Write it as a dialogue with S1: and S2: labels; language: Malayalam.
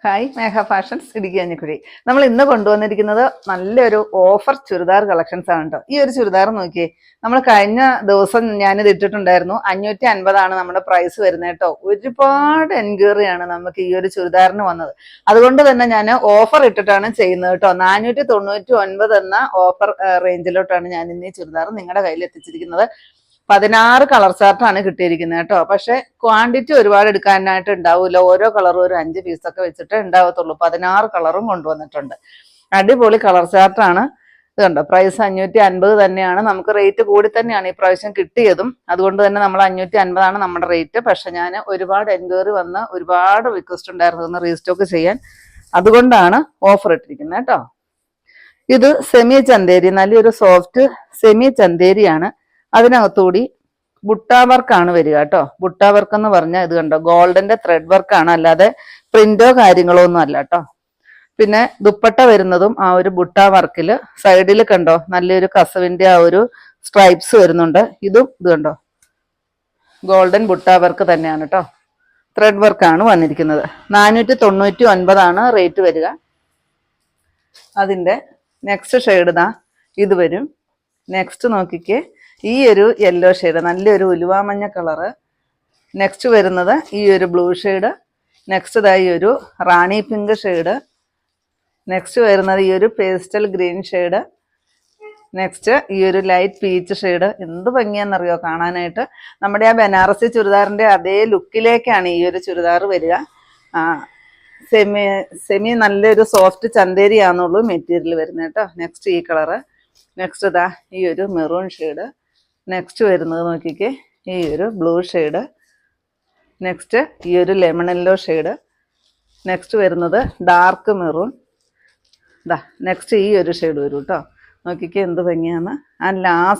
S1: ഹായ് മേഘ ഫാഷൻസ് ഇടുക്കി കഞ്ഞിക്കുഴി. നമ്മൾ ഇന്ന് കൊണ്ടുവന്നിരിക്കുന്നത് നല്ലൊരു ഓഫർ ചുരിദാർ കളക്ഷൻസ് ആണ് കേട്ടോ. ഈ ഒരു ചുരിദാർ നോക്കിയേ, നമ്മൾ കഴിഞ്ഞ ദിവസം ഞാനിത് ഇട്ടിട്ടുണ്ടായിരുന്നു. 550 നമ്മുടെ പ്രൈസ് വരുന്നത് കേട്ടോ. ഒരുപാട് എൻക്വയറിയാണ് നമുക്ക് ഈ ഒരു ചുരിദാറിന് വന്നത്. അതുകൊണ്ട് തന്നെ ഞാൻ ഓഫർ ഇട്ടിട്ടാണ് ചെയ്യുന്നത് കേട്ടോ. 499 എന്ന ഓഫർ റേഞ്ചിലോട്ടാണ് ഞാൻ ഇന്ന് ഈ ചുരിദാർ നിങ്ങളുടെ കയ്യിൽ എത്തിച്ചിരിക്കുന്നത്. 16 കളർ ചാർട്ടാണ് കിട്ടിയിരിക്കുന്നത് കേട്ടോ. പക്ഷെ ക്വാണ്ടിറ്റി ഒരുപാട് എടുക്കാനായിട്ട് ഉണ്ടാവില്ല. ഓരോ കളറും ഒരു 5 പീസൊക്കെ വെച്ചിട്ട് ഉണ്ടാവത്തുള്ളൂ. 16 കളറും കൊണ്ടുവന്നിട്ടുണ്ട്. അടിപൊളി കളർ ചാർട്ടാണ്. ഇത് കണ്ടോ, പ്രൈസ് 550 തന്നെയാണ്. നമുക്ക് റേറ്റ് കൂടി തന്നെയാണ് ഈ പ്രാവശ്യം കിട്ടിയതും. അതുകൊണ്ട് തന്നെ നമ്മൾ 550 നമ്മുടെ റേറ്റ്. പക്ഷെ ഞാൻ ഒരുപാട് എൻക്വയറി വന്ന് ഒരുപാട് റിക്വസ്റ്റ് ഉണ്ടായിരുന്നു ഒന്ന് റീസ്റ്റോക്ക് ചെയ്യാൻ. അതുകൊണ്ടാണ് ഓഫർ ഇട്ടിരിക്കുന്നത് കേട്ടോ. ഇത് സെമി ചന്തേരി, നല്ലൊരു സോഫ്റ്റ് സെമി ചന്തേരിയാണ്. അതിനകത്തുകൂടി ബുട്ട വർക്കാണ് വരിക കേട്ടോ. ബുട്ട വർക്ക് എന്ന് പറഞ്ഞാൽ ഇത് കണ്ടോ, ഗോൾഡന്റെ ത്രെഡ് വർക്കാണ്, അല്ലാതെ പ്രിന്റോ കാര്യങ്ങളോ ഒന്നും അല്ല കേട്ടോ. പിന്നെ ദുപ്പട്ട വരുന്നതും ആ ഒരു ബുട്ട വർക്കില് സൈഡിൽ കണ്ടോ നല്ലൊരു കസവിന്റെ ആ ഒരു സ്ട്രൈപ്സ് വരുന്നുണ്ട്. ഇതും ഇത് കണ്ടോ ഗോൾഡൻ ബുട്ട വർക്ക് തന്നെയാണ് കേട്ടോ. ത്രെഡ് വർക്കാണ് വന്നിരിക്കുന്നത്. 499 റേറ്റ് വരിക. അതിന്റെ നെക്സ്റ്റ് ഷെയ്ഡ് ദാ ഇത് വരും. നെക്സ്റ്റ് നോക്കിക്കേ, ഈ ഒരു യെല്ലോ ഷെയ്ഡ്, നല്ലൊരു ഉലുവാമഞ്ഞ കളറ്. നെക്സ്റ്റ് വരുന്നത് ഈ ഒരു ബ്ലൂ ഷെയ്ഡ്. നെക്സ്റ്റ് ഇതാ ഈ ഒരു റാണി പിങ്ക് ഷെയ്ഡ്. നെക്സ്റ്റ് വരുന്നത് ഈ ഒരു പേസ്റ്റൽ ഗ്രീൻ ഷെയ്ഡ്. നെക്സ്റ്റ് ഈ ഒരു ലൈറ്റ് പീച്ച് ഷെയ്ഡ്. എന്ത് ഭംഗിയാണെന്നറിയോ കാണാനായിട്ട്. നമ്മുടെ ആ ബനാറസി ചുരിദാറിന്റെ അതേ ലുക്കിലേക്കാണ് ഈ ഒരു ചുരിദാർ വരിക. സെമി നല്ലൊരു സോഫ്റ്റ് ചന്തേരിയാണെന്നുള്ളൂ മെറ്റീരിയൽ വരുന്നത് കേട്ടോ. നെക്സ്റ്റ് ഈ കളറ്. നെക്സ്റ്റ് ഇതാ ഈ ഒരു മെറൂൺ ഷെയ്ഡ്. നെക്സ്റ്റ് വരുന്നത് നോക്കിക്കേ, ഈ ഒരു ബ്ലൂ ഷെയ്ഡ്. നെക്സ്റ്റ് ഈ ഒരു ലെമൺ യെല്ലോ ഷെയ്ഡ്. നെക്സ്റ്റ് വരുന്നത് ഡാർക്ക് മെറൂൺ. നെക്സ്റ്റ് ഈ ഒരു ഷെയ്ഡ് വരും കേട്ടോ. നോക്കിക്കേ എന്ത് ഭംഗിയാണ്. And last